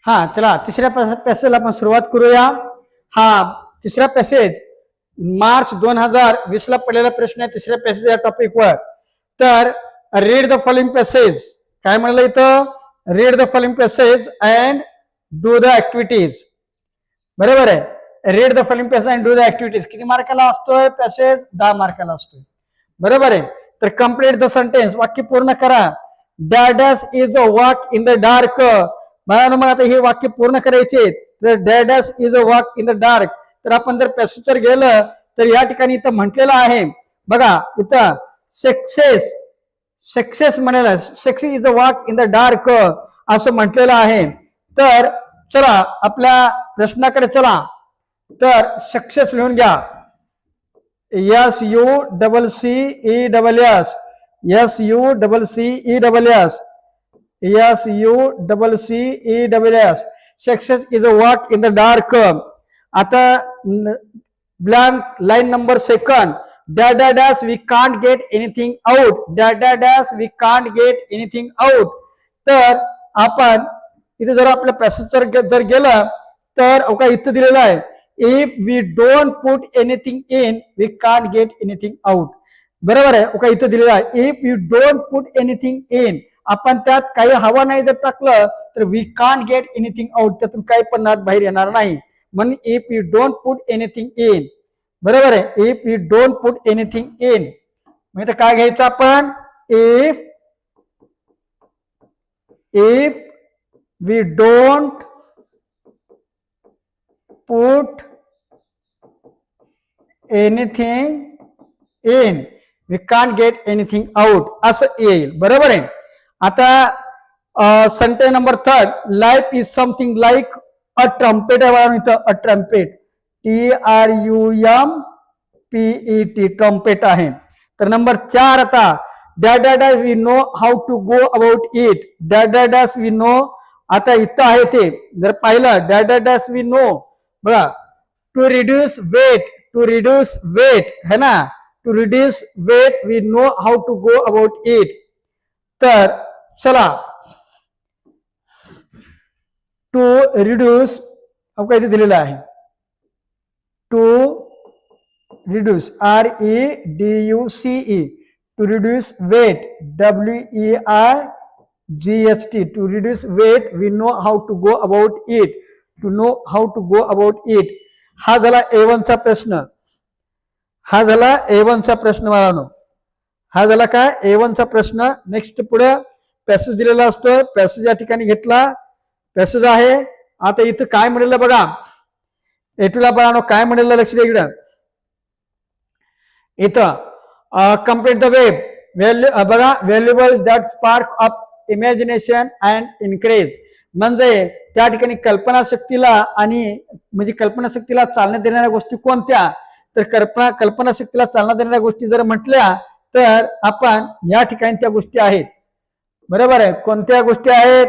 हा चला तिसऱ्या पॅसेजला आपण सुरुवात करूया. हा तिसरा पॅसेज मार्च 2020 ला पडलेला प्रश्न आहे तिसऱ्या पॅसेज या टॉपिकवर. तर रीड द फॉलोइंग पॅसेज काय म्हणलं इथं, read the following passage and do the activities. बरोबर आहे, read the following passage and do the activities. किती मार्काला असतोय पॅसेज? 10 मार्काला असतोय. बरोबर आहे. तर कम्प्लीट द सेंटेन्स, वाक्य पूर्ण करा. Dash dash is a walk in the dark. मग आता हे वाक्य पूर्ण करायचे. तर dash dash is a walk in the dark. तर आपण जर पॅसेजवर गेलं तर या ठिकाणी इथं म्हटलेलं आहे बघा, इथं सक्सेस सक्सेस म्हणाला, success is a walk in the dark असं म्हटलेलं आहे. तर चला आपल्या प्रश्नाकडे चला. तर सक्सेस लिहून घ्या. SUCCESS SUCCESS success is a walk in the dark. आता blank line number second, dash we can't get anything out. Dash we can't get anything out. तर आपण इथे जर आपल्या पॅसेज जर गेलं तर का इथं दिलेलं आहे, if we don't put anything in we can't get anything out. बरोबर आहे का, इथं दिलेलं आहे if you don't put anything in. आपण त्यात काही हवा नाही जर टाकलं तर we can't get anything out, त्यातून काही पण बाहेर येणार नाही. म्हणून if you don't put anything in. बरोबर आहे, if you don't put anything in म्हणजे काय घ्यायचं आपण, if we don't put anything in we can't get anything out असं येईल. बरोबर आहे. आता sentence number third, life is something like a trumpet आहे. इथं अ ट्रम्पेट TRUMPET ट्रम्पेट आहे. तर नंबर 4 आता dash we know how to go about it. Dash we know. आता इथं आहे ते जर पाहिलं डॅश वी नो बघा, टू रिड्यूस वेट है ना, to reduce weight we know how to go about it. तर चला टू रिड्यूस काय इथे दिलेलं आहे, to reduce REDUCE to reduce weight WEIGHT to reduce weight we know how to go about it. To know how to go about it. हा झाला A1 चा प्रश्न. हा झाला A1 चा प्रश्न बाळांनो. हा झाला काय A1 चा प्रश्न. नेक्स्ट पुढे पॅसेज दिलेला असतो. पॅसेज या ठिकाणी घेतला. पॅसेज आहे. आता इथं काय म्हणलेलं बघा, एटूला बाळांनो काय म्हणलेलं लक्ष द्या इकडं. इथं कम्प्लीट द वेब बघा, valuable that spark of imagination and encourage. म्हणजे त्या ठिकाणी कल्पनाशक्तीला आणि म्हणजे कल्पनाशक्तीला चालना देणाऱ्या गोष्टी कोणत्या, तर कल्पनाशक्तीला चालना देणाऱ्या गोष्टी जर म्हटल्या तर आपण या ठिकाणी त्या गोष्टी आहेत. बरोबर आहे. कोणत्या गोष्टी आहेत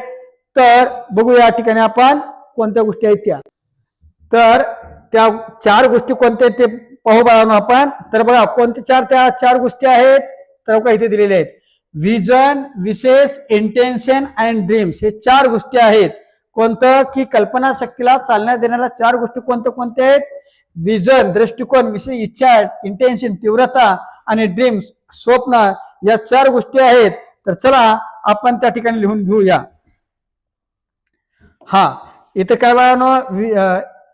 तर बघू या ठिकाणी आपण कोणत्या गोष्टी आहेत त्या. तर त्या 4 गोष्टी कोणत्या आहेत ते पाहू बाळांनो आपण. तर बघा कोणत्या त्या 4 गोष्टी आहेत तर का इथे दिलेल्या आहेत. विजन, विशेष, इंटेन्शन अँड ड्रीम्स हे 4 गोष्टी आहेत. कोणतं की कल्पनाशक्तीला चालना देणाऱ्या 4 गोष्टी कोणत्या आहेत, विजन दृष्टिकोन, विशेष इच्छा, इंटेन्शन तीव्रता आणि ड्रीम्स स्वप्न, या 4 गोष्टी आहेत. तर चला आपण त्या ठिकाणी लिहून घेऊया. हा इथं काय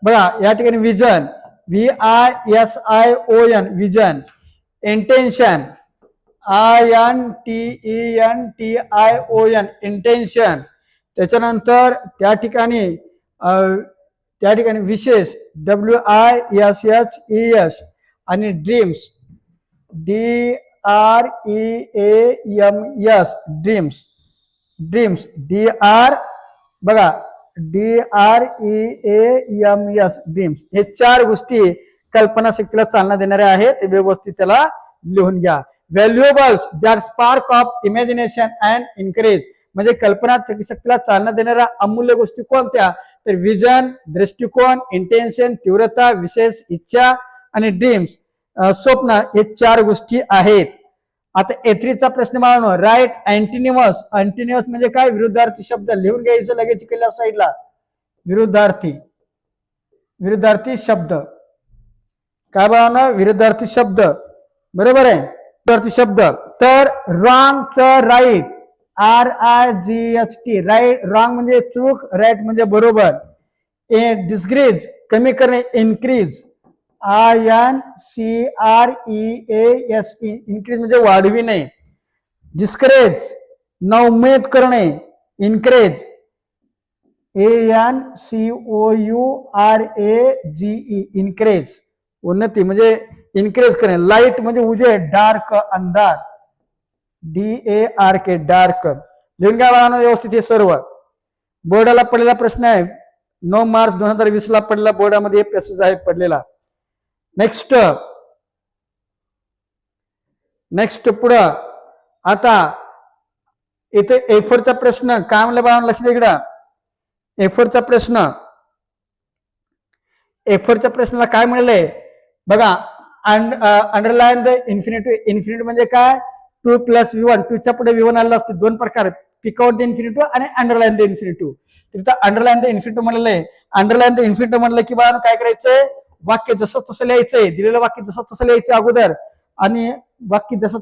बघा या ठिकाणी vision VISION vision, intention INTENTION intention. त्याच्यानंतर त्या ठिकाणी विशेष WISSES आणि ड्रीम्स DREAMS ड्रीम्स बघा DREAMS ड्रीम्स. हे 4 गोष्टी कल्पनाशक्तीला चालना देणाऱ्या आहेत. ते व्यवस्थित त्याला लिहून घ्या. Valuables that spark of imagination and encourage म्हणजे कल्पनाशक्तीला चालना देणाऱ्या अमूल्य गोष्टी कोणत्या, तर विजन दृष्टिकोन, इंटेन्शन तीव्रता, विशेष इच्छा आणि ड्रीम्स स्वप्न हे 4 गोष्टी आहेत. आता A3चा प्रश्न बाळांनो, राईट अँटिनिमस. अँटिनिमस म्हणजे काय, विरुद्धार्थी शब्द लिहून घ्यायचं लगेच केल्या साईडला. विरुद्धार्थी विरुद्धार्थी शब्द काय बघा विरुद्धार्थी शब्द बरोबर आहे विरुद्धार्थी शब्द तर रॉंग च राईट RIGHT राईट रॉंग म्हणजे चूक राईट म्हणजे बरोबर डिस्क्रीज कमी करणे इन्क्रीज INCREASE इन्क्रीज म्हणजे वाढविणे डिस्करेज नवमेध करणे इन्करेज ANCOURAGE इन्करेज उन्नती म्हणजे इन्करेज करणे लाईट म्हणजे उजेड डार्क अंधार DARK डार्क लिहून घ्या बाळांनो व्यवस्थित हे सर्व बोर्डाला पडलेला प्रश्न आहे 9 मार्च 2020 ला पडलेला बोर्डामध्ये पॅसेज आहे पडलेला नेक्स्ट पुढं आता इथे A4 चा प्रश्न काय म्हणलं बाळांनो लक्ष द्या इकडं A4 चा प्रश्न A4 च्या प्रश्नाला काय म्हणले बघा अंडरलाईन द इन्फिनिटिव्ह इन्फिनिटिव्ह म्हणजे काय 2 + V1 2 च्या पुढे V1 आलेला असतो दोन प्रकार पिक आउट द इन्फिनिटिव्ह आणि अंडरलाईन द इन्फिनिटिव्ह तिथं अंडरलाईन द इन्फिनिटिव्ह म्हणलेलं आहे अंडरलाईन द इन्फिनिटिव्ह म्हणलं की बाळांनो काय करायचंय वाक्य जसं तसं लिहायचंय दिलेलं वाक्य जसं तसं लिहायचं अगोदर आणि वाक्य जसं